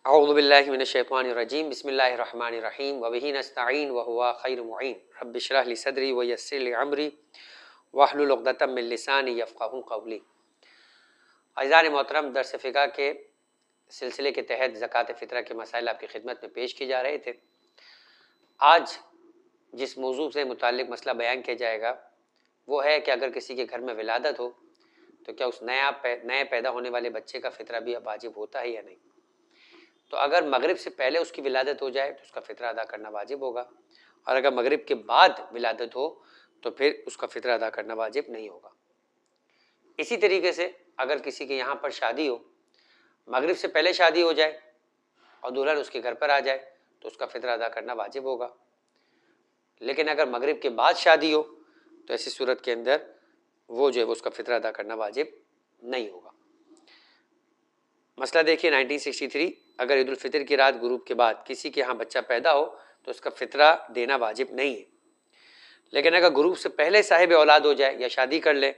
اعوذ باللہ من الشیطان الرجیم بسم اللہ الرحمن الرحیم وبہ نستعین وہو خیر معین رب اشرح لی صدری ویسر لی امری واحلل عقدۃ من لسانی یفقہوا قولی۔ عزیزان محترم، درس فقہ کے سلسلے کے تحت زکوٰۃ فطرہ کے مسائل آپ کی خدمت میں پیش کیے جا رہے تھے۔ آج جس موضوع سے متعلق مسئلہ بیان کیا جائے گا وہ ہے کہ اگر کسی کے گھر میں ولادت ہو تو کیا اس نئے پیدا ہونے والے بچے کا فطرہ بھی اب واجب ہوتا ہے یا نہیں۔ تو اگر مغرب سے پہلے اس کی ولادت ہو جائے تو اس کا فطرہ ادا کرنا واجب ہوگا، اور اگر مغرب کے بعد ولادت ہو تو پھر اس کا فطرہ ادا کرنا واجب نہیں ہوگا۔ اسی طریقے سے اگر کسی کے یہاں پر شادی ہو، مغرب سے پہلے شادی ہو جائے اور دلہن اس کے گھر پر آ جائے تو اس کا فطرہ ادا کرنا واجب ہوگا، لیکن اگر مغرب کے بعد شادی ہو تو ایسی صورت کے اندر وہ جو ہے اس کا فطرہ ادا کرنا واجب نہیں ہوگا۔ مسئلہ دیکھیے 1963، اگر عید الفطر کی رات غروب کے بعد کسی کے ہاں بچہ پیدا ہو تو اس کا فطرہ دینا واجب نہیں ہے، لیکن اگر غروب سے پہلے صاحب اولاد ہو جائے یا شادی کر لے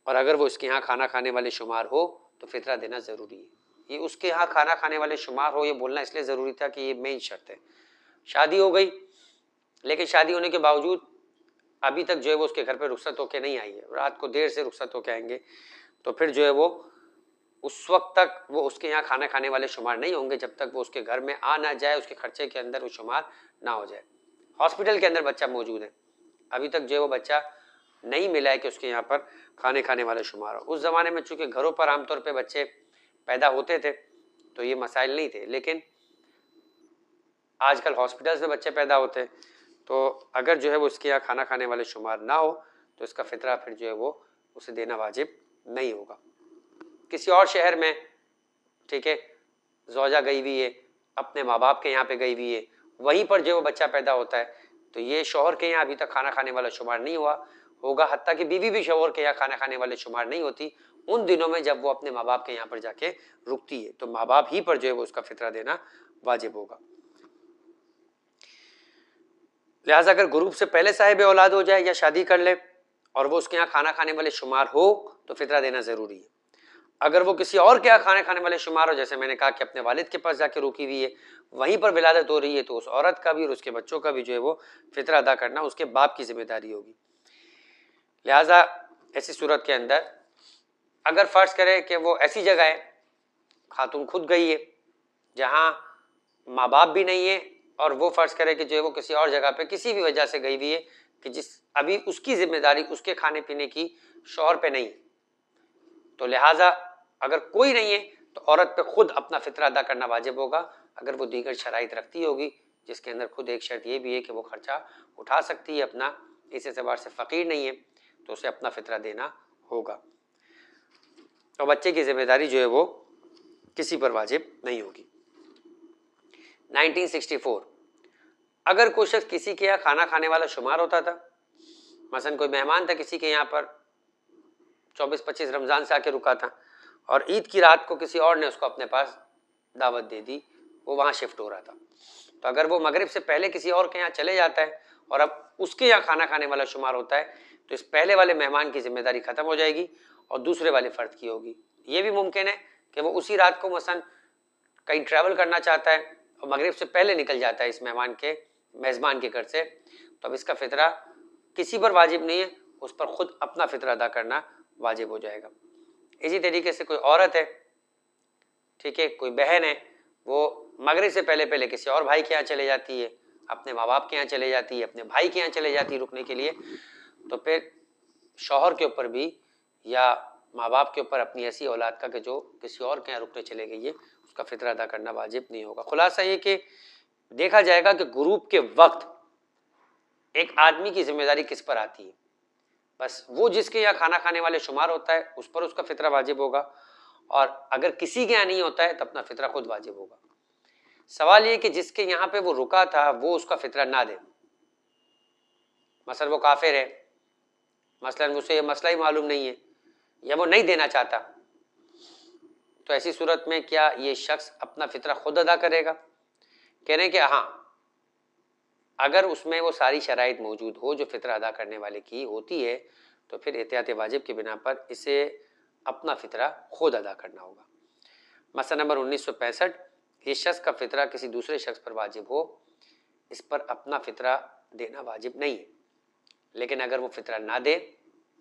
اور اگر وہ اس کے ہاں کھانا کھانے والے شمار ہو تو فطرہ دینا ضروری ہے۔ یہ اس کے ہاں کھانا کھانے والے شمار ہو یہ بولنا اس لیے ضروری تھا کہ یہ مین شرط ہے۔ شادی ہو گئی لیکن شادی ہونے کے باوجود ابھی تک جو ہے وہ اس کے گھر پہ رخصت ہو کے نہیں آئی ہے، رات کو دیر سے رخصت ہو کے آئیں گے تو پھر جو ہے وہ اس وقت تک وہ اس کے یہاں کھانا کھانے والے شمار نہیں ہوں گے جب تک وہ اس کے گھر میں آ نہ جائے، اس کے خرچے کے اندر وہ شمار نہ ہو جائے۔ ہاسپٹل کے اندر بچہ موجود ہے، ابھی تک جو ہے وہ بچہ نہیں ملا ہے کہ اس کے یہاں پر کھانے کھانے والے شمار ہو۔ اس زمانے میں چونکہ گھروں پر عام طور پہ بچے پیدا ہوتے تھے تو یہ مسائل نہیں تھے، لیکن آج کل ہاسپٹلز میں بچے پیدا ہوتے ہیں تو اگر جو ہے وہ اس کے یہاں کھانا کھانے والے شمار نہ ہو تو اس کا فطرہ پھر جو ہے وہ اسے دینا واجب نہیں ہوگا۔ کسی اور شہر میں ٹھیک ہے زوجہ گئی ہوئی ہے، اپنے ماں باپ کے یہاں پہ گئی ہوئی ہے، وہیں پر جو وہ بچہ پیدا ہوتا ہے تو یہ شوہر کے یہاں ابھی تک کھانا کھانے والا شمار نہیں ہوا ہوگا، حتیٰ کہ بیوی بھی شوہر کے یہاں کھانا کھانے والے شمار نہیں ہوتی ان دنوں میں جب وہ اپنے ماں باپ کے یہاں پر جا کے رکتی ہے، تو ماں باپ ہی پر جو ہے وہ اس کا فطرہ دینا واجب ہوگا۔ لہٰذا اگر غروب سے پہلے صاحب اولاد ہو جائے یا شادی کر لے اور وہ اس کے یہاں کھانا کھانے والے شمار ہو تو فطرہ دینا ضروری ہے۔ اگر وہ کسی اور کے یہاں کھانا کھانے والے شمار ہو، جیسے میں نے کہا کہ اپنے والد کے پاس جا کے رکی ہوئی ہے، وہیں پر ولادت ہو رہی ہے، تو اس عورت کا بھی اور اس کے بچوں کا بھی جو ہے وہ فطرہ ادا کرنا اس کے باپ کی ذمہ داری ہوگی۔ لہٰذا ایسی صورت کے اندر اگر فرض کرے کہ وہ ایسی جگہ ہے، خاتون خود گئی ہے جہاں ماں باپ بھی نہیں ہے، اور وہ فرض کرے کہ جو ہے وہ کسی اور جگہ پہ کسی بھی وجہ سے گئی ہوئی ہے کہ جس ابھی اس کی ذمہ داری اس کے کھانے پینے کی شوہر پہ نہیں، تو لہٰذا اگر کوئی نہیں ہے تو عورت پہ خود اپنا فطرہ ادا کرنا واجب ہوگا، اگر وہ دیگر شرائط رکھتی ہوگی جس کے اندر خود ایک شرط یہ بھی ہے کہ وہ خرچہ اٹھا سکتی ہے اپنا، اس اعتبار سے فقیر نہیں ہے تو اسے اپنا فطرہ دینا ہوگا، اور بچے کی ذمہ داری جو ہے وہ کسی پر واجب نہیں ہوگی۔ 1964، اگر کوئی شخص کسی کے یہاں کھانا کھانے والا شمار ہوتا تھا، مثلا کوئی مہمان تھا کسی کے یہاں پر 24-25 رمضان سے آ کے رکا تھا اور عید کی رات کو کسی اور نے اس کو اپنے پاس دعوت دے دی، وہ وہاں شفٹ ہو رہا تھا، تو اگر وہ مغرب سے پہلے کسی اور کے یہاں چلے جاتا ہے اور اب اس کے یہاں کھانا کھانے والا شمار ہوتا ہے تو اس پہلے والے مہمان کی ذمہ داری ختم ہو جائے گی اور دوسرے والے فرد کی ہوگی۔ یہ بھی ممکن ہے کہ وہ اسی رات کو مثلا کہیں ٹریول کرنا چاہتا ہے اور مغرب سے پہلے نکل جاتا ہے اس میزبان کے گھر سے، تو اب اس کا فطرہ کسی پر واجب نہیں ہے، اس پر خود اپنا فطرہ ادا کرنا واجب ہو جائے گا۔ اسی طریقے سے کوئی عورت ہے ٹھیک ہے، کوئی بہن ہے، وہ مغرب سے پہلے کسی اور بھائی کے یہاں چلے جاتی ہے، اپنے ماں باپ کے یہاں چلے جاتی ہے، اپنے بھائی کے یہاں چلے جاتی ہے رکنے کے لیے، تو پھر شوہر کے اوپر بھی یا ماں باپ کے اوپر اپنی ایسی اولاد کا کہ جو کسی اور کے یہاں رکنے چلے گئی ہے اس کا فطرہ ادا کرنا واجب نہیں ہوگا۔ خلاصہ یہ کہ دیکھا جائے گا کہ غروب کے وقت ایک آدمی کی ذمہ داری کس پر آتی ہے، بس وہ جس کے یہاں کھانا کھانے والے شمار ہوتا ہے اس پر اس کا فطرہ واجب ہوگا، اور اگر کسی کے یہاں نہیں ہوتا ہے تو اپنا فطرہ خود واجب ہوگا۔ سوال یہ کہ جس کے یہاں پہ وہ رکا تھا وہ اس کا فطرہ نہ دے، مثلا وہ کافر ہے، مثلا اسے یہ مسئلہ ہی معلوم نہیں ہے یا وہ نہیں دینا چاہتا، تو ایسی صورت میں کیا یہ شخص اپنا فطرہ خود ادا کرے گا؟ کہہ رہے ہیں کہ ہاں، اگر اس میں وہ ساری شرائط موجود ہو جو فطرہ ادا کرنے والے کی ہوتی ہے تو پھر احتیاط واجب کی بنا پر اسے اپنا فطرہ خود ادا کرنا ہوگا۔ مسئلہ نمبر 1965، یہ شخص کا فطرہ کسی دوسرے شخص پر واجب ہو، اس پر اپنا فطرہ دینا واجب نہیں ہے، لیکن اگر وہ فطرہ نہ دے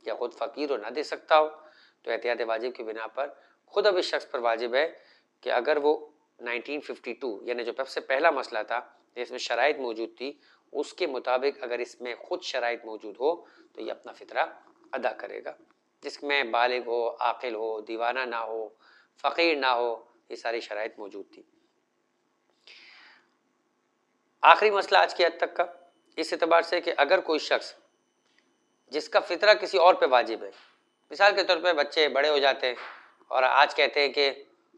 یا خود فقیر ہو نہ دے سکتا ہو تو احتیاط واجب کی بنا پر خود اب اس شخص پر واجب ہے کہ اگر وہ 1952 یعنی جو سب سے پہلا مسئلہ تھا جس میں شرائط موجود تھی اس کے مطابق اگر اس میں خود شرائط موجود ہو تو یہ اپنا فطرہ ادا کرے گا، جس میں بالغ ہو، عاقل ہو، دیوانہ نہ ہو، فقیر نہ ہو، یہ ساری شرائط موجود تھی۔ آخری مسئلہ آج کی حد تک کا اس اعتبار سے کہ اگر کوئی شخص جس کا فطرہ کسی اور پہ واجب ہے، مثال کے طور پہ بچے بڑے ہو جاتے ہیں اور آج کہتے ہیں کہ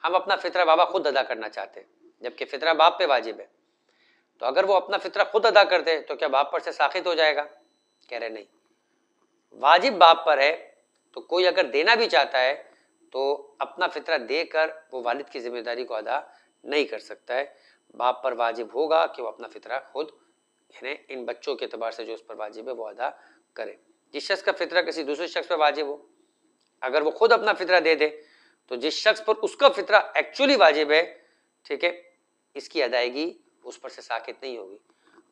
ہم اپنا فطرہ بابا خود ادا کرنا چاہتے ہیں، جبکہ فطرہ باپ پہ واجب ہے، تو اگر وہ اپنا فطرہ خود ادا کرتے تو کیا باپ پر سے ساخط ہو جائے گا؟ کہہ رہے نہیں، واجب باپ پر ہے تو کوئی اگر دینا بھی چاہتا ہے تو اپنا فطرہ دے کر وہ والد کی ذمہ داری کو ادا نہیں کر سکتا ہے، باپ پر واجب ہوگا کہ وہ اپنا فطرہ خود یعنی ان بچوں کے اعتبار سے جو اس پر واجب ہے وہ ادا کرے۔ جس شخص کا فطرہ کسی دوسرے شخص پر واجب ہو، اگر وہ خود اپنا فطرہ دے دے تو جس شخص پر اس کا فطرہ ایکچولی واجب ہے، ٹھیک ہے، اس کی ادائیگی اس پر سے ساقط نہیں ہوگی۔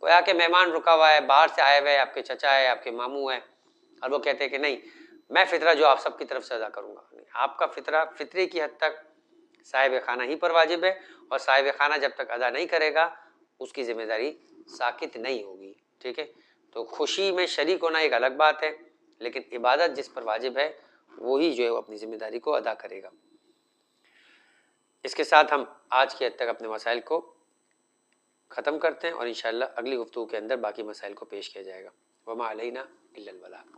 گویا کہ مہمان رکا ہوا ہے، باہر سے آئے ہوئے ہیں، آپ کے چچا ہے، آپ کے ماموں ہیں، اور وہ کہتے ہیں کہ نہیں میں فطرہ جو آپ سب کی طرف سے ادا کروں گا، آپ کا فطرہ فطرے کی حد تک صاحب خانہ ہی پر واجب ہے، اور صاحب خانہ جب تک ادا نہیں کرے گا اس کی ذمہ داری ساقط نہیں ہوگی، ٹھیک ہے۔ تو خوشی میں شریک ہونا ایک الگ بات ہے، لیکن عبادت جس پر واجب ہے وہی جو ہے وہ اپنی ذمہ داری کو ادا کرے گا۔ اس کے ساتھ ہم آج کی حد تک اپنے مسائل کو ختم کرتے ہیں اور انشاءاللہ اگلی گفتگو کے اندر باقی مسائل کو پیش کیا جائے گا۔ وما علینا الا البلاغ۔